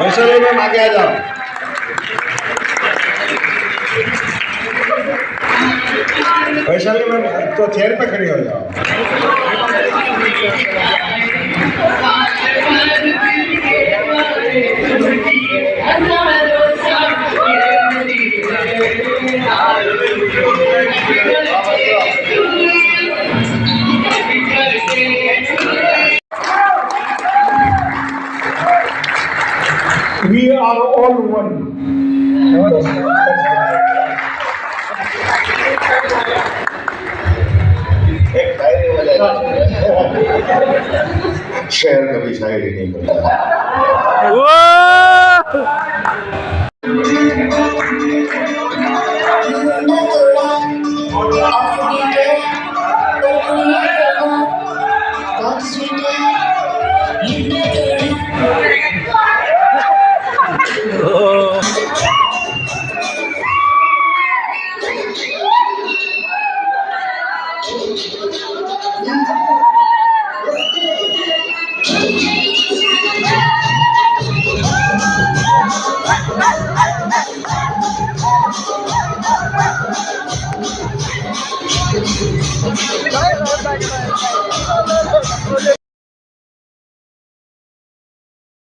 Vaishali ma'am आगे आ जाओ। Vaishali ma'am तो चेयर पे खड़ी हो जाओ। We are all one. शेर कभी शायरी नहीं करता।